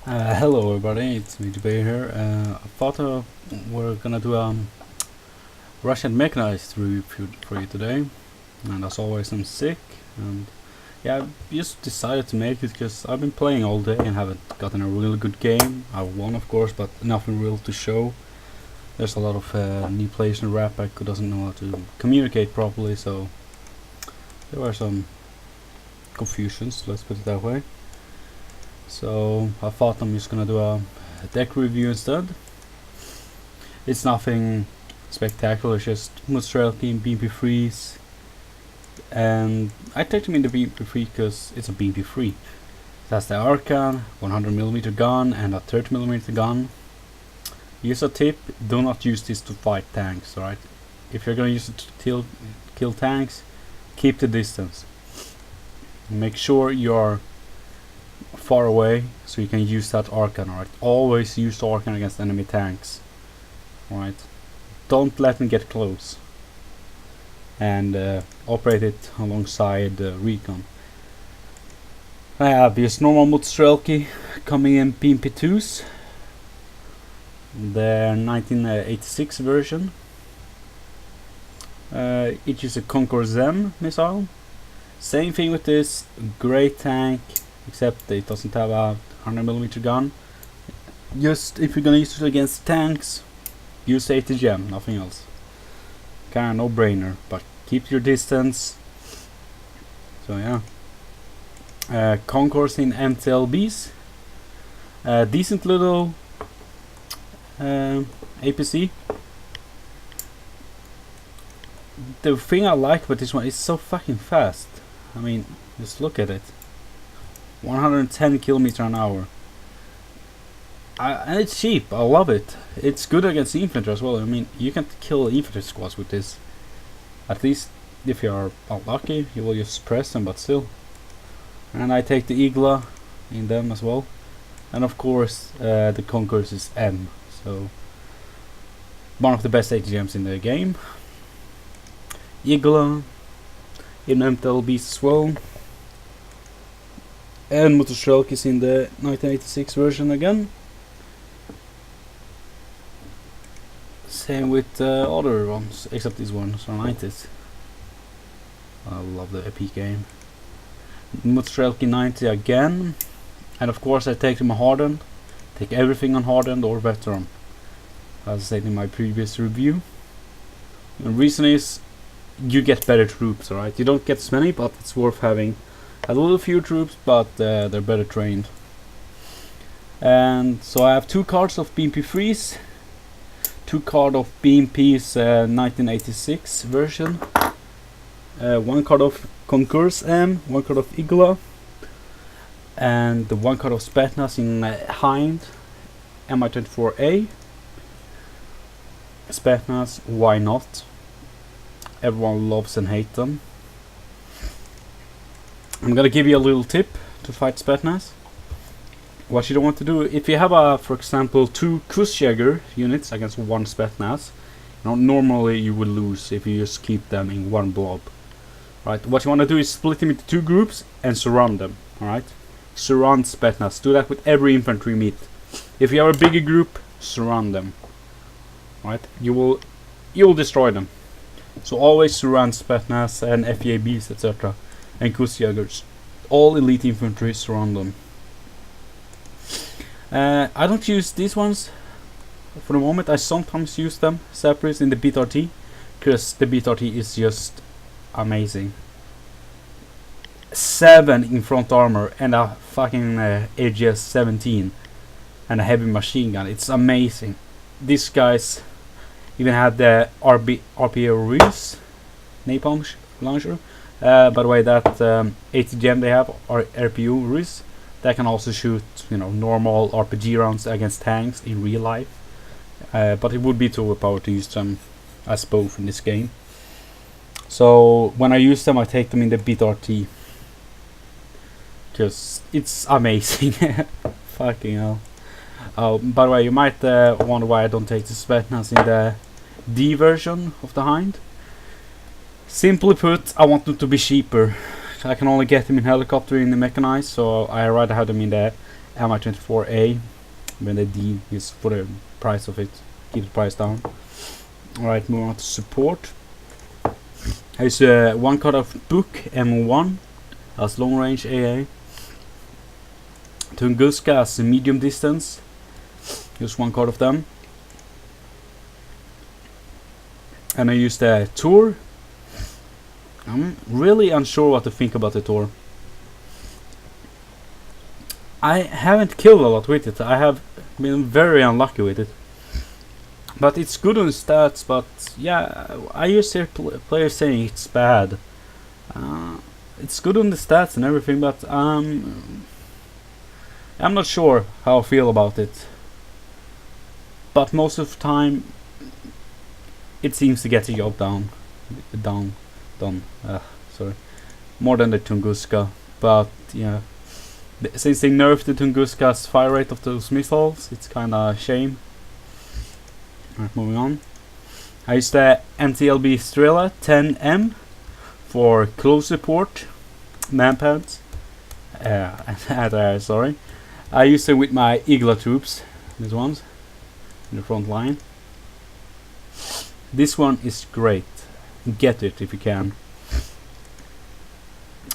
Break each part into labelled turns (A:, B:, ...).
A: Hello everybody, it's me Debate here. I thought we're gonna do a Russian mechanized review for you today, and as always I'm sick, and yeah, I just decided to make it because I've been playing all day and haven't gotten a really good game. I won of course, but nothing real to show. There's a lot of new players in rappack who doesn't know how to communicate properly, so there were some confusions, let's put it that way. So I thought I'm just gonna do a deck review instead. It's nothing spectacular, it's just Mostrelki and BMP freeze, and I take them in the BMP free because it's a BMP free. It has the Recon, 100mm gun and a 30mm gun. Here's a tip: do not use this to fight tanks. Alright, if you're gonna use it to kill tanks, keep the distance. Make sure you're far away so you can use that Arcan. Alright, always use the Arcan against enemy tanks. Alright, don't let them get close, and operate it alongside Recon. I have this normal Mostrelki coming in BMP2s, the 1986 version. It uses a Concord Zem missile. Same thing with this, great tank, except it doesn't have a 100mm gun. Just if you're gonna use it against tanks, use ATGM, nothing else. Kinda no brainer, but keep your distance. So yeah. Concourse in MTLBs. Decent little APC. The thing I like about this one is so fucking fast. I mean, just look at it. 110 kilometers an hour. And it's cheap. I love it. It's good against infantry as well. I mean, you can kill infantry squads with this. At least if you are unlucky, you will just press them, but still. And I take the Igla in them as well. And of course, the Concourse is M. So, one of the best ATGMs in the game. Igla in MTLBs as well. And Mostrelki is in the 1986 version again. Same with other ones, except these ones are 90s. I love the EP game. Mostrelki 90 again. And of course I take them hardened. Take everything on hardened or veteran, as I said in my previous review. The reason is you get better troops, alright? You don't get as many, but it's worth having a little few troops, but they're better trained. And so I have 2 cards of BMP freeze, 2 cards of BMP's 1986 version, 1 card of Concourse M, 1 card of Igla, and 1 card of Spetsnaz in Hind Mi-24A. Spetsnaz, why not? Everyone loves and hates them. I'm gonna give you a little tip to fight Spetsnaz. What you don't want to do, if you have for example 2 Kussjäger units against 1 Spetsnaz, normally you will lose if you just keep them in 1 blob. Right? What you want to do is split them into 2 groups and surround them. Alright? Surround Spetsnaz. Do that with every infantry meet. If you have a bigger group, surround them. Right? You will destroy them. So always surround Spetsnaz and FEABs, etc. and Kussjägers. All elite infantry, surround them. I don't use these ones for the moment. I sometimes use them separate in the BTRT, because the BTRT is just amazing. 7 in front armor and a fucking AGS 17 and a heavy machine gun. It's amazing. These guys even had the RPO Ruse napalm launcher. By the way, that ATGM they have, or RPU Ruse, that can also shoot, normal RPG rounds against tanks in real life. But it would be too overpowered to use them as both in this game. So when I use them, I take them in the BTRT, because it's amazing. Fucking hell. Oh, by the way, you might wonder why I don't take the Spetsnaz in the D version of the Hind. Simply put, I want them to be cheaper. I can only get them in helicopter in the mechanized, so I rather have them in the Mi-24A, when the D is for the price of it, keep the price down. Alright, moving on to support. Here's one card of Book M1 as long range AA. Tunguska as medium distance. Use one card of them. And I use the Tour. I'm really unsure what to think about the Tour. I haven't killed a lot with it. I have been very unlucky with it. But it's good on stats, but yeah, I used to hear players saying it's bad. It's good on the stats and everything, but I'm not sure how I feel about it. But most of the time, it seems to get the job done. Sorry, more than the Tunguska. But yeah, since they nerfed the Tunguska's fire rate of those missiles, it's kinda a shame. Alright, moving on. I used the MTLB Strela 10M for close support, manpads. Sorry. I used it with my Igla troops, these ones, in the front line. This one is great. Get it if you can.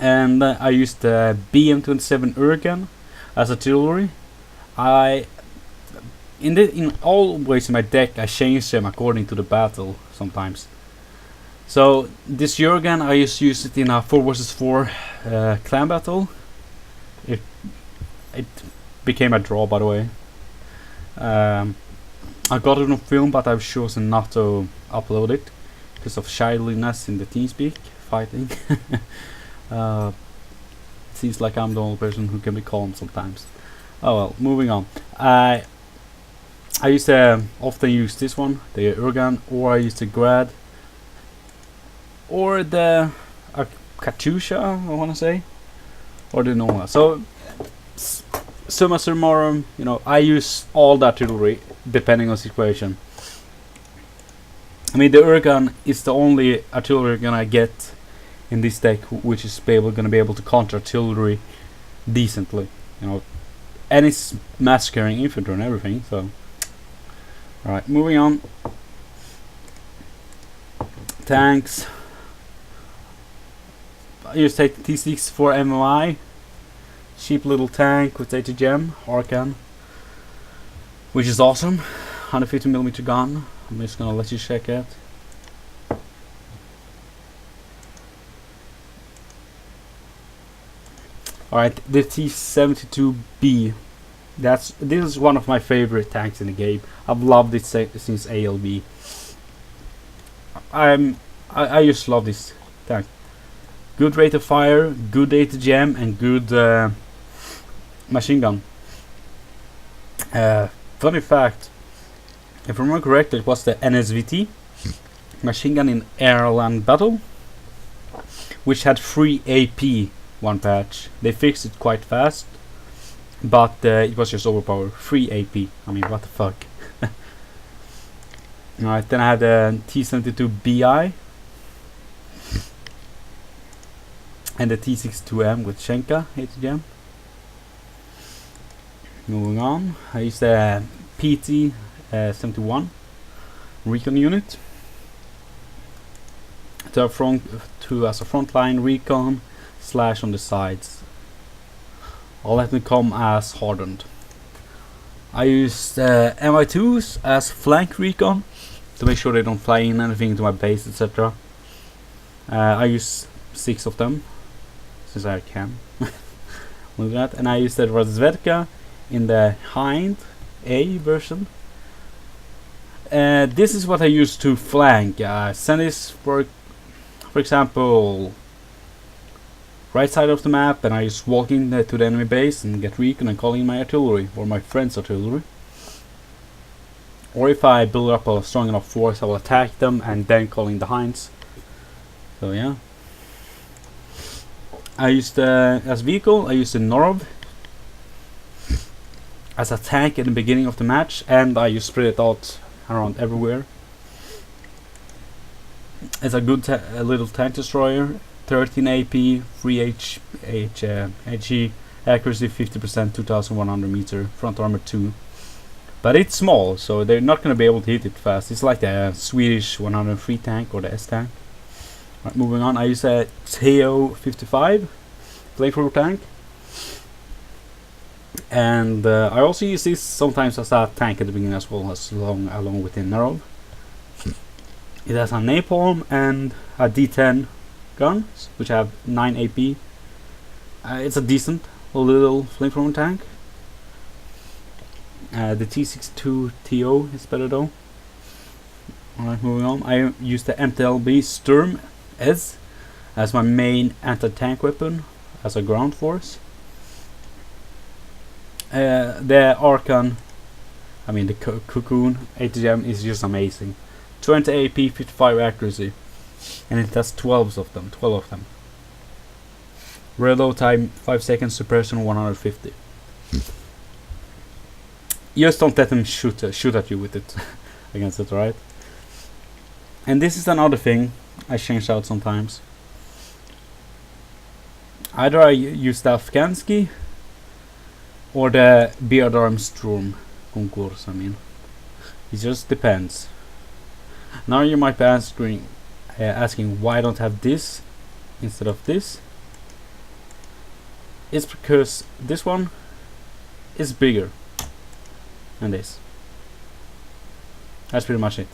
A: And I used the BM27 Recon as artillery. Always in my deck I change them according to the battle sometimes. So this Jurgen I just used it in a 4 vs 4 clan battle. It became a draw, by the way. I got it on film, but I've chosen not to upload it because of shyness in the TeamSpeak fighting. Seems like I'm the only person who can be calm sometimes. Oh well, moving on. I used to often use this one, the Urgan, or I used the Grad, or the Katusha, I want to say, or the Noma. So, summa summarum, you know, I use all the artillery depending on situation. I mean, the Urgan is the only artillery gonna get in this deck which is gonna be able to counter artillery decently, you know, and it's massacring infantry and everything. So. Alright, moving on. Tanks. I just take the T6 for MMI. Cheap little tank with 80 gem, Arcan. Which is awesome. 150mm gun. I'm just gonna let you check it. Alright, the T72B. This is one of my favorite tanks in the game. I've loved it since ALB. I just love this tank. Good rate of fire, good 80 gem, and good machine gun. Funny fact, if I remember correctly, it was the NSVT machine gun in Airland Battle, which had free AP one patch. They fixed it quite fast. But it was just overpowered. Free AP. I mean, what the fuck. Alright, then I had the T72BI. And the T62M with Shenka, 80 gem. Moving on. I used the PT71 Recon unit. As a frontline Recon / on the sides. I'll let them come as hardened. I use MI2s as flank recon to make sure they don't fly in anything into my base, etc. I use 6 of them since I can. Look at that. And I use the Razvedka in the Hind A version. This is what I use to flank. Send this for example, right side of the map, and I just walk in to the enemy base and get recon and call in my artillery or my friend's artillery. Or if I build up a strong enough force, I will attack them and then call in the Hinds. So yeah. I used as vehicle, I used the Norov as a tank at the beginning of the match, and I just spread it out around everywhere. It's a good little tank destroyer. 13 AP, 3 HE, accuracy 50%, 2100 meter, front armor 2. But it's small, so they're not going to be able to hit it fast. It's like the Swedish 103 tank or the S tank. Right, moving on, I use a TO 55 flamethrower tank. And I also use this sometimes as a tank at the beginning as well, as along with the Nerov. It has a napalm and a D10 gun, which have 9 AP. It's a decent little flamethrower tank. The T62 TO is better though. Alright, moving on. I use the MTLB Sturm S as my main anti-tank weapon as a ground force. The Archon, I mean the Cocoon ATGM is just amazing. 20 AP, 55 accuracy, and it has 12 of them. Reload time 5 seconds, suppression 150. Just don't let them shoot at you with it against it, right? And this is another thing I change out sometimes. Either I use the Afghansky or the Beardarm Storm Concourse, I mean. It just depends. Now you might be asking why I don't have this instead of this. It's because this one is bigger than this. That's pretty much it.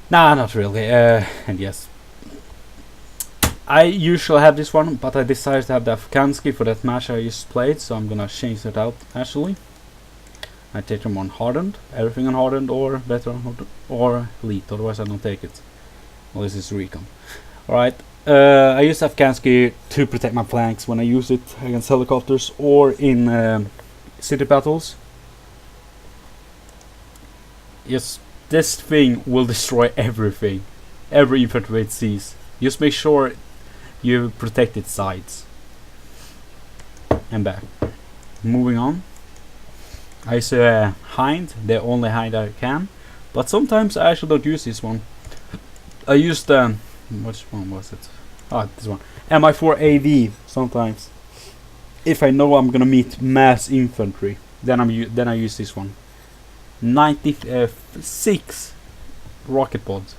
A: Nah, not really. And yes, I usually have this one, but I decided to have the Afghansky for that match I just played, so I'm gonna change that out actually. I take them on hardened, everything on hardened, or better or elite, otherwise I don't take it. Well, this is Recon. Alright, I use Afghansky to protect my flanks when I use it against helicopters or in city battles. Yes, this thing will destroy everything, every infantry it sees. Just make sure you protect its sides and back. Moving on, I use a Hind, the only Hind I can, but sometimes I actually don't use this one. I used which one was it? This one, Mi4AV sometimes. If I know I'm gonna meet mass infantry, then I use this one. 96 rockets,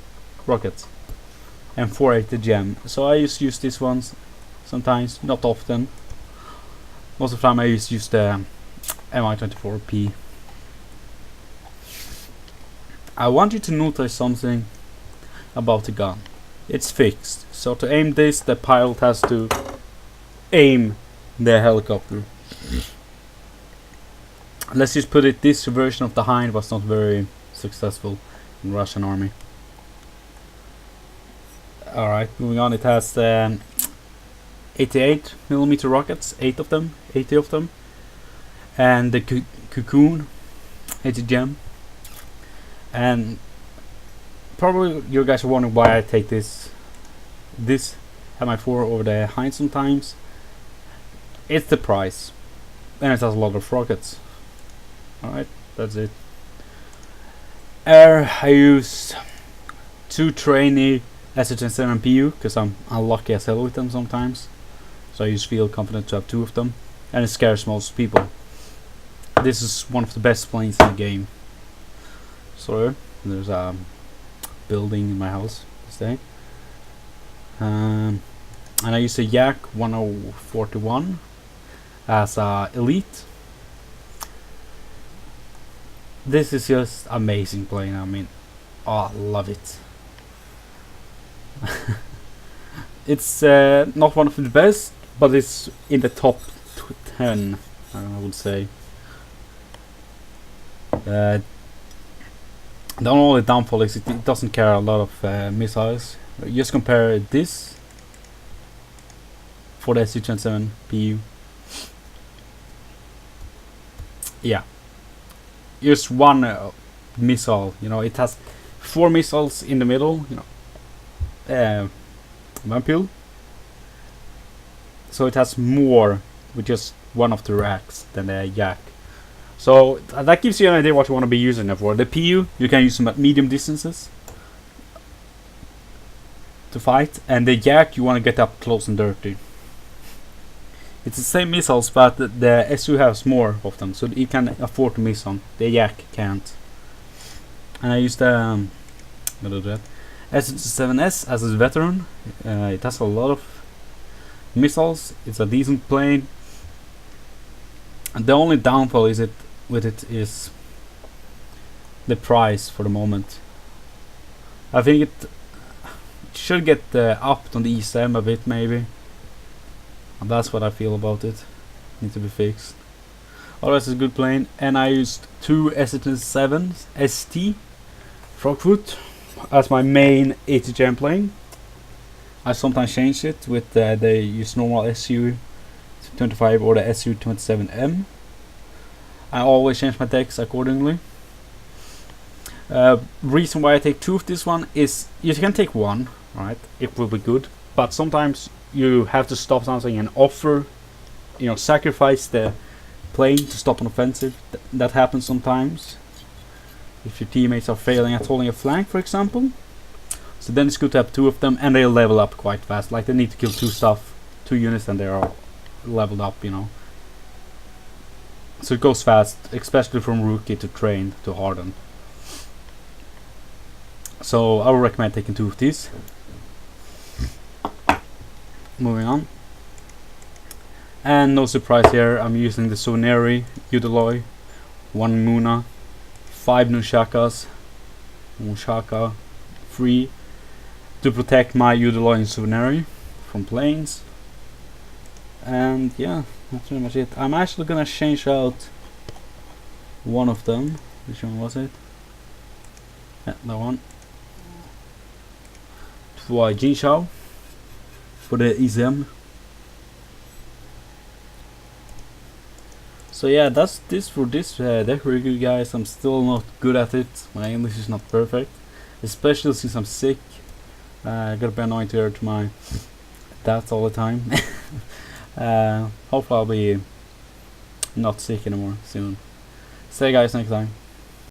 A: and 480 gem. So I just use these ones sometimes, not often. Most of the time I just use the Mi24P. I want you to notice something about the gun. It's fixed, so to aim this, the pilot has to aim the helicopter. Let's just put it, this version of the Hind was not very successful in Russian army. Alright, moving on, it has 88mm rockets, 80 of them. And the Cocoon, 80 gem. And probably you guys are wondering why I take this Mi4 over the Hind sometimes. It's the price, and it has a lot of rockets. Alright, that's it. Air, I use 2 trainee SH7 PU because I'm unlucky as hell with them sometimes. So I just feel confident to have 2 of them, and it scares most people. This is one of the best planes in the game. So there's a building in my house today. And I use a Yak 1041 as a elite. This is just amazing plane. I mean, oh, I love it. It's not one of the best, but it's in the top 10, I would say. The only downfall is it doesn't carry a lot of missiles. Just compare this for the SH7 PU. Yeah, just one missile. You know, it has 4 missiles in the middle. You know, one pill. So it has more with just one of the racks than the Yak. So that gives you an idea what you want to be using it for. The PU, you can use them at medium distances to fight, and the Yak you want to get up close and dirty. It's the same missiles, but the SU has more of them, so it can afford to miss on. The Yak can't. And I used the S7S as a veteran. It has a lot of missiles. It's a decent plane. And the only downfall is with it is the price for the moment. I think it should get upped on the E7 a bit, maybe. And that's what I feel about it. Need to be fixed. Otherwise, it's a good plane. And I used two S7 ST Frogfoot as my main ATGM plane. I sometimes change it with they use normal SU-25 or the SU-27M. I always change my decks accordingly. Reason why I take two of this one is you can take one, right? It will be good, but sometimes you have to stop something and offer, sacrifice the plane to stop an offensive. That happens sometimes. If your teammates are failing at holding a flank, for example. So then it's good to have two of them, and they level up quite fast. Like they need to kill two units, and they are leveled up, So it goes fast, especially from rookie to trained to hardened. So I would recommend taking two of these. Moving on. And no surprise here, I'm using the Soneri Udaloy, 1 Muna, 5 Nushakas, Mushaka, 3 to protect my Udaloy and Soneri from planes. And yeah, that's pretty much it. I'm actually gonna change out one of them. Which one was it? Yeah, that one. For Jinshao for the EZM. So yeah, that's this for this deck review, guys. I'm still not good at it. My English is not perfect, especially since I'm sick. I gotta be annoying to hear to my dad all the time. Hopefully I'll be not sick anymore soon. See you guys next time.